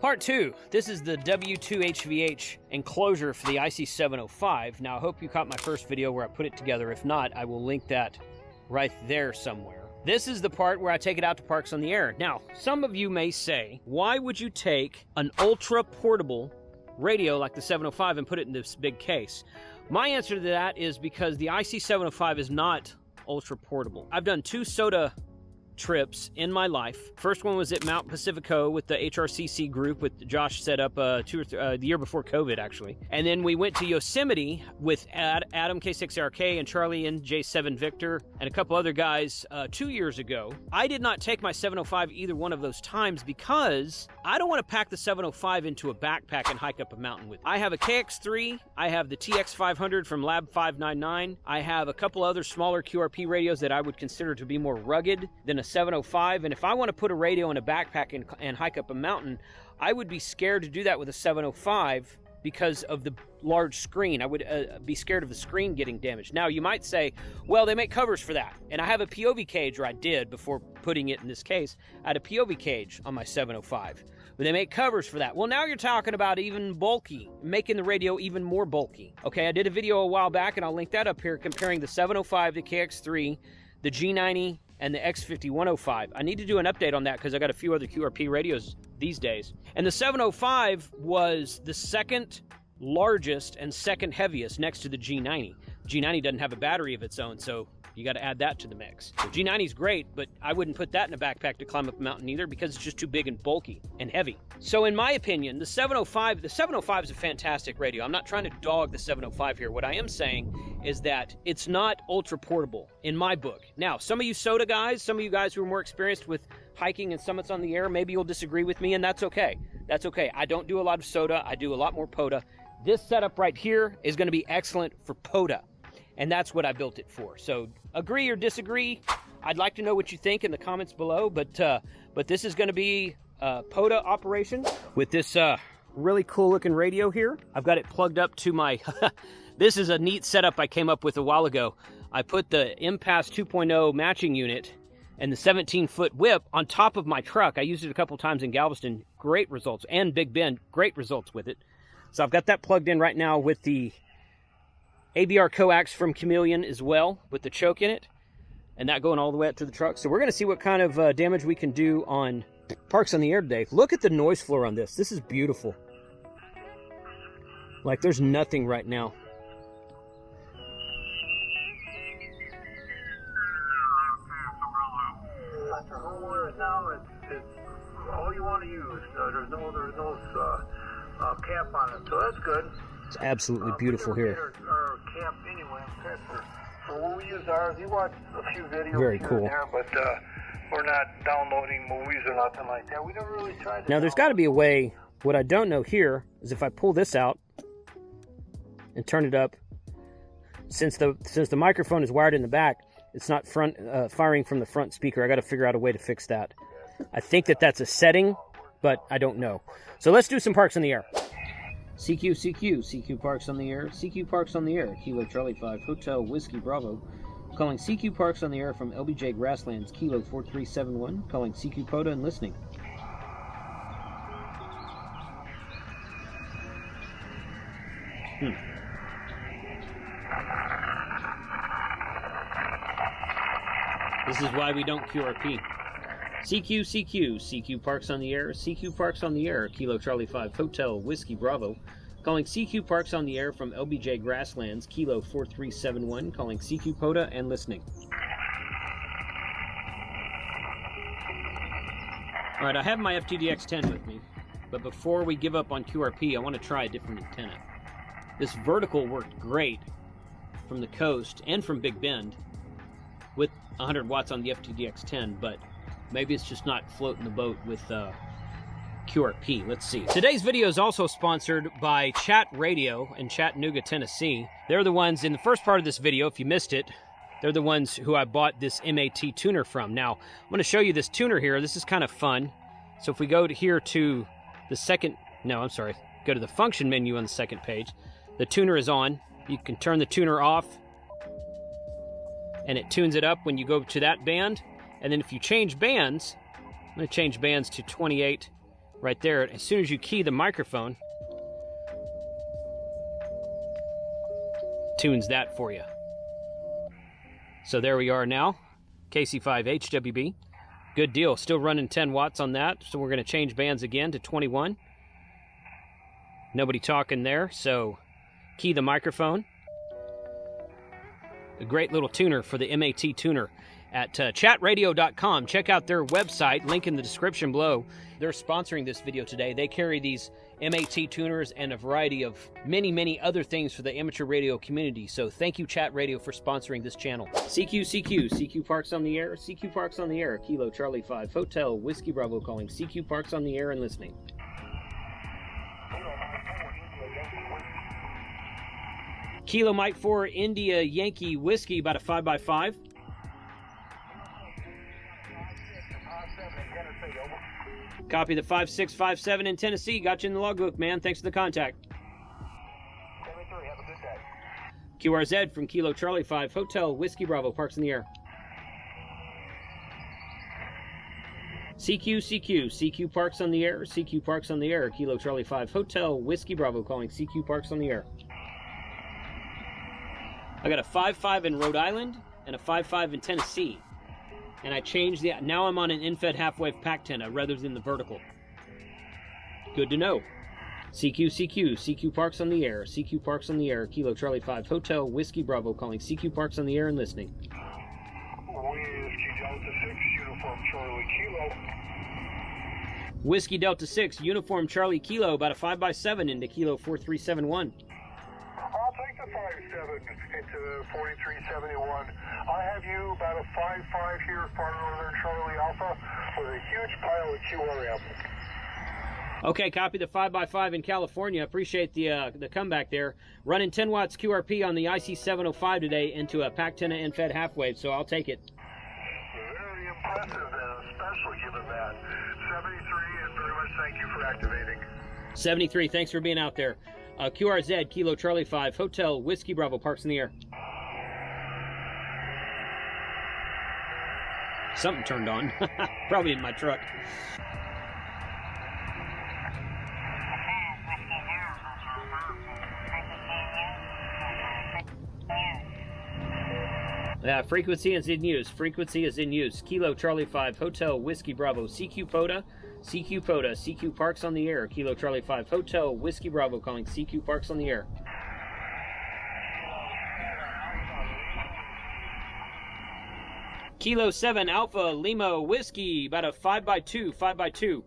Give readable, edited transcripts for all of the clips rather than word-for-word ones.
Part 2. This is the W2HVH enclosure for the IC-705. Now, I hope you caught my first video where I put it together. If not, I will link that right there somewhere. This is the part where I take it out to Parks on the Air. Now, some of you may say, why would you take an ultra-portable radio like the 705 and put it in this big case? My answer to that is because the IC-705 is not ultra-portable. I've done 2 SOTA trips in my life. First one was at Mount Pacifico with the HRCC group with Josh set up the year before COVID, actually. And then we went to Yosemite with Adam K6RK and Charlie NJ7 Victor and a couple other guys 2 years ago. I did not take my 705 either one of those times because I don't want to pack the 705 into a backpack and hike up a mountain with it. I have a KX3, I have the TX500 from Lab 599, I have a couple other smaller QRP radios that I would consider to be more rugged than a 705, and if I want to put a radio in a backpack and hike up a mountain, I would be scared to do that with a 705 because of the large screen. I would be scared of the screen getting damaged. Now, you might say, well, they make covers for that, and I have a POV cage, or I did before putting it in this case. I had a POV cage on my 705, but they make covers for that. Well, now you're talking about even bulky, making the radio even more bulky. Okay, I did a video a while back, and I'll link that up here, comparing the 705, the KX3, the G90, and the X50-105. I need to do an update on that because I got a few other QRP radios these days. And the 705 was the second largest and second heaviest next to the G90. G90 doesn't have a battery of its own, so you got to add that to the mix. The G90 is great, but I wouldn't put that in a backpack to climb up a mountain either because it's just too big and bulky and heavy. So in my opinion, the 705 is a fantastic radio. I'm not trying to dog the 705 here. What I am saying is that it's not ultra portable in my book. Now, some of you SOTA guys, some of you guys who are more experienced with hiking and summits on the air, maybe you'll disagree with me, and that's okay. That's okay. I don't do a lot of SOTA. I do a lot more POTA. This setup right here is going to be excellent for POTA. And that's what I built it for. So agree or disagree, I'd like to know what you think in the comments below. But this is going to be a POTA operation with this really cool looking radio here. I've got it plugged up to my, this is a neat setup I came up with a while ago. I put the Impasse 2.0 matching unit and the 17-foot whip on top of my truck. I used it a couple times in Galveston. Great results. And Big Bend, great results with it. So I've got that plugged in right now with the ABR coax from Chameleon as well, with the choke in it, and that going all the way up to the truck. So we're going to see what kind of damage we can do on Parks on the Air today. Look at the noise floor on this. This is beautiful. Like, there's nothing right now. All you want to use. There's no cap on it, so that's good. It's absolutely beautiful here. Our camp anyway, so when we use ours, you watch a few videos very here cool. and there, but we're not downloading movies or nothing like that. We never really tried to. Now, there's got to be a way. What I don't know here is if I pull this out and turn it up, since the microphone is wired in the back, it's not firing from the front speaker. I got to figure out a way to fix that. I think that's a setting, but I don't know. So let's do some Parks on the Air. CQ Parks on the Air, CQ Parks on the Air, Kilo Charlie 5, Hotel Whiskey Bravo. Calling CQ Parks on the Air from LBJ Grasslands, Kilo 4371. Calling CQ POTA and listening. This is why we don't QRP. CQ Parks on the Air, CQ Parks on the Air, Kilo Charlie 5, Hotel Whiskey Bravo. Calling CQ Parks on the Air from LBJ Grasslands, Kilo 4371. Calling CQ POTA and listening. All right, I have my FTDX10 with me, but before we give up on QRP, I want to try a different antenna. This vertical worked great from the coast and from Big Bend with 100 watts on the FTDX10, but maybe it's just not floating the boat with QRP. Let's see. Today's video is also sponsored by Chat Radio in Chattanooga, Tennessee. They're the ones in the first part of this video, if you missed it, they're the ones who I bought this MAT tuner from. Now, I'm going to show you this tuner here. This is kind of fun. So if we go here to the go to the function menu on the second page. The tuner is on. You can turn the tuner off, and it tunes it up when you go to that band. And then if you change bands, I'm going to change bands to 28 right there. As soon as you key the microphone, tunes that for you. So there we are now, KC5HWB. Good deal. Still running 10 watts on that, so we're going to change bands again to 21. Nobody talking there, so key the microphone. A great little tuner for the MAT tuner at chatradio.com. Check out their website, link in the description below. They're sponsoring this video today. They carry these MAT tuners and a variety of many other things for the amateur radio community. So thank you, Chat Radio, for sponsoring this channel. CQ Parks on the air. CQ Parks on the air. Kilo Charlie 5 Hotel Whiskey Bravo calling. CQ Parks on the air and listening. Kilo Mike 4 India Yankee Whiskey, about a 5x5. Copy the 5657 in Tennessee. Got you in the logbook, man. Thanks for the contact. 73, have a good day. QRZ from Kilo Charlie 5 Hotel Whiskey Bravo, Parks in the air. CQ Parks on the air. CQ Parks on the air. Kilo Charlie 5 Hotel Whiskey Bravo calling. CQ Parks on the air. I got a 5.5 in Rhode Island and a 5.5 in Tennessee. And I changed the, now I'm on an in-fed half-wave pack antenna rather than the vertical. Good to know. CQ Parks on the air. CQ Parks on the air. Kilo Charlie 5 Hotel Whiskey Bravo calling. CQ Parks on the air and listening. Whiskey Delta 6, Uniform Charlie Kilo. Whiskey Delta 6, Uniform Charlie Kilo, about a 5x7 into Kilo 4371. I'll take the 5.7 into 4371. I have you about a 5.5 here, far northern Charlie Alpha, with a huge pile of QRM. Okay, copy the 5x5 in California. Appreciate the comeback there. Running 10 watts QRP on the IC-705 today into a pack antenna and fed half wave, so I'll take it. Very impressive, and especially given that. 73, and very much thank you for activating. 73, thanks for being out there. QRZ, Kilo Charlie 5 Hotel Whiskey Bravo, Parks in the air. Something turned on. Probably in my truck. Yeah, frequency is in use. Frequency is in use. Kilo Charlie 5 Hotel Whiskey Bravo. CQ POTA. CQ POTA. CQ Parks on the air. Kilo Charlie 5 Hotel Whiskey Bravo calling. CQ Parks on the air. Kilo 7 Alpha Lima Whiskey, about a 5x2.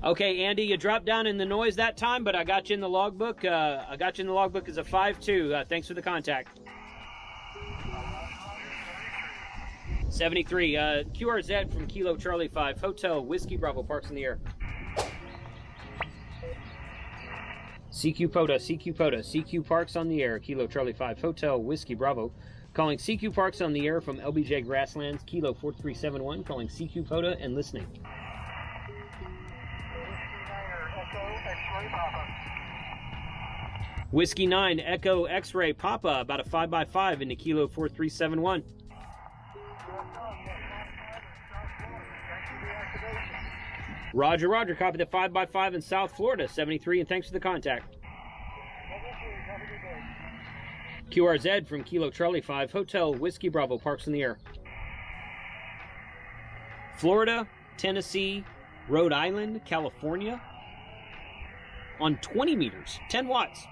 Okay, Andy, you dropped down in the noise that time, but I got you in the logbook. I got you in the logbook as a 5.2. Thanks for the contact. 73, QRZ from Kilo Charlie 5 Hotel Whiskey Bravo, Parks in the air. CQ POTA, CQ Parks on the air, Kilo Charlie 5 Hotel Whiskey Bravo, calling CQ Parks on the air from LBJ Grasslands, Kilo 4371, calling CQ POTA and listening. Whiskey 9 Echo X-Ray Papa, about a 5x5 into Kilo 4371. Roger, roger. Copy the 5x5 in South Florida, 73, and thanks for the contact. QRZ from Kilo Charlie 5 Hotel Whiskey Bravo, Parks in the air. Florida, Tennessee, Rhode Island, California. On 20 meters, 10 watts.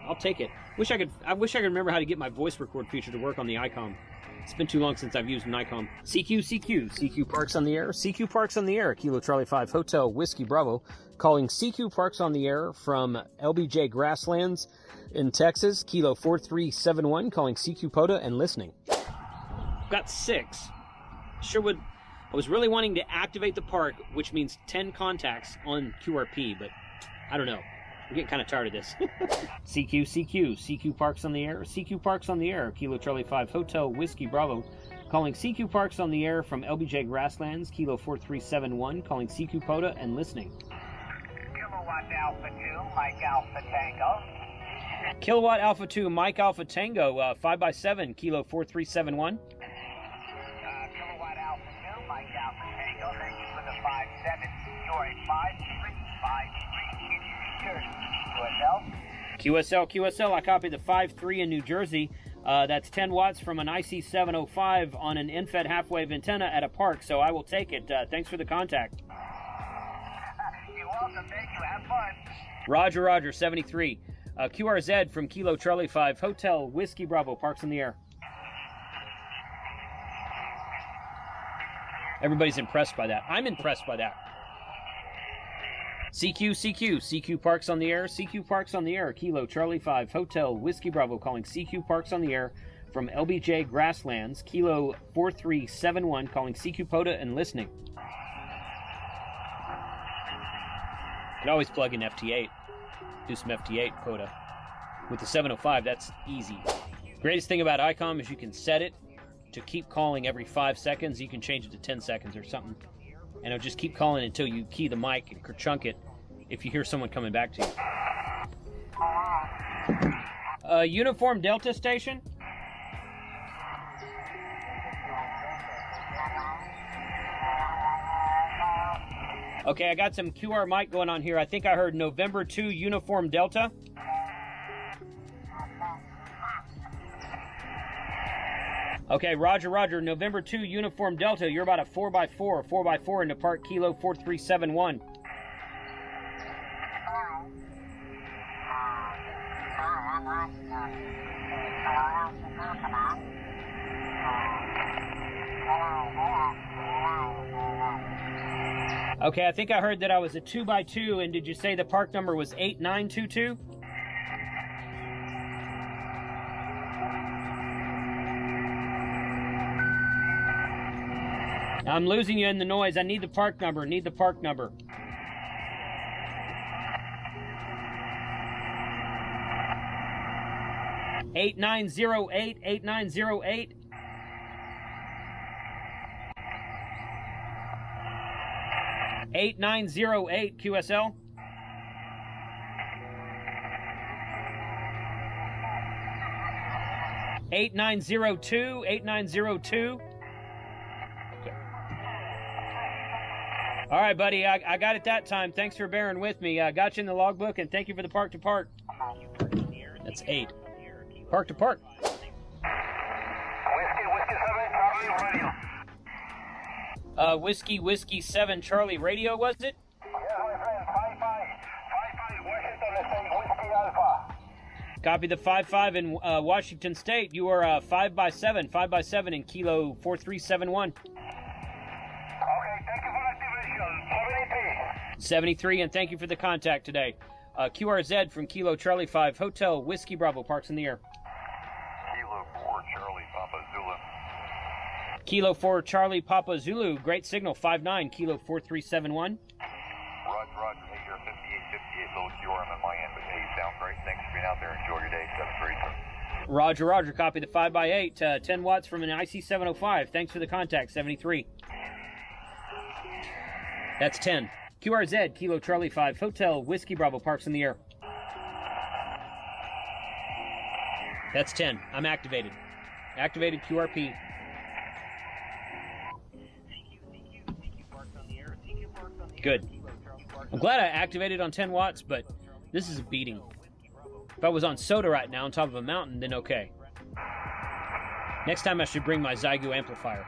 I'll take it. I wish I could remember how to get my voice record feature to work on the ICOM. It's been too long since I've used an ICOM. CQ Parks on the air. CQ Parks on the air. Kilo Charlie 5 Hotel Whiskey Bravo. Calling CQ Parks on the air from LBJ Grasslands in Texas. Kilo 4371. Calling CQ POTA and listening. Got 6. I was really wanting to activate the park, which means 10 contacts on QRP, but I don't know. I'm getting kind of tired of this. CQ Parks on the air. CQ Parks on the air. Kilo Charlie 5 Hotel Whiskey Bravo. Calling CQ Parks on the air from LBJ Grasslands. Kilo 4371. Calling CQ POTA and listening. Kilowatt Alpha 2, Mike Alpha Tango. Kilowatt Alpha 2, Mike Alpha Tango, 5x7, Kilo 4371. Kilowatt Alpha 2, Mike Alpha Tango, thank you for the 5-7. You're a 5353 QSL. QSL, I copied the 5.3 in New Jersey. That's 10 watts from an IC-705 on an in-fed half-wave antenna at a park, so I will take it. Thanks for the contact. You're welcome, thank you, have fun. Roger, 73. QRZ from Kilo Charlie 5, Hotel Whiskey Bravo, parks in the air. Everybody's impressed by that. I'm impressed by that. CQ parks on the air. CQ parks on the air. Kilo Charlie 5, Hotel Whiskey Bravo, calling CQ parks on the air from LBJ Grasslands. Kilo 4371, calling CQ POTA and listening. You can always plug in FT8. Do some FT8 POTA. With the 705, that's easy. Greatest thing about ICOM is you can set it to keep calling every 5 seconds. You can change it to 10 seconds or something. And it'll just keep calling until you key the mic and chunk it if you hear someone coming back to you. Uniform Delta station? Okay, I got some QR mic going on here. I think I heard November 2 Uniform Delta. Okay, Roger, November 2 Uniform Delta. You're about a 4x4 into Park Kilo 4371. Okay, I think I heard that I was a 2x2, and did you say the park number was 8922? I'm losing you in the noise. I need the park number. 8908. 8908. 8908 QSL. Eight 8902. Okay. All right, buddy. I got it that time. Thanks for bearing with me. I got you in the logbook, and thank you for the park to park. That's 8. Park to park. Whiskey 7, Charlie Radio. Whiskey 7 Charlie Radio, was it? Yes, my friend, 5-5, Washington State, Whiskey Alpha. Copy the 5-5 in Washington State. You are 5x7 in Kilo 4371. Okay, thank you for activation. 73. 73, and thank you for the contact today. QRZ from Kilo Charlie 5, Hotel Whiskey Bravo, parks in the air. Kilo 4, Charlie Papa Zulu. Kilo 4 Charlie Papa Zulu, great signal, 5-9, Kilo 4371. Roger, hey, you're 58, low QRM on my end, but hey, you sound great. Thanks for being out there. Enjoy your day, 73. Roger, copy the 5x8, 10 watts from an IC-705. Thanks for the contact, 73. That's 10. QRZ, Kilo Charlie 5, Hotel Whiskey Bravo, parks in the air. That's 10. I'm activated. Activated QRP. Good. I'm glad I activated on 10 watts, but this is a beating. If I was on soda right now on top of a mountain, then okay. Next time I should bring my Zygo amplifier.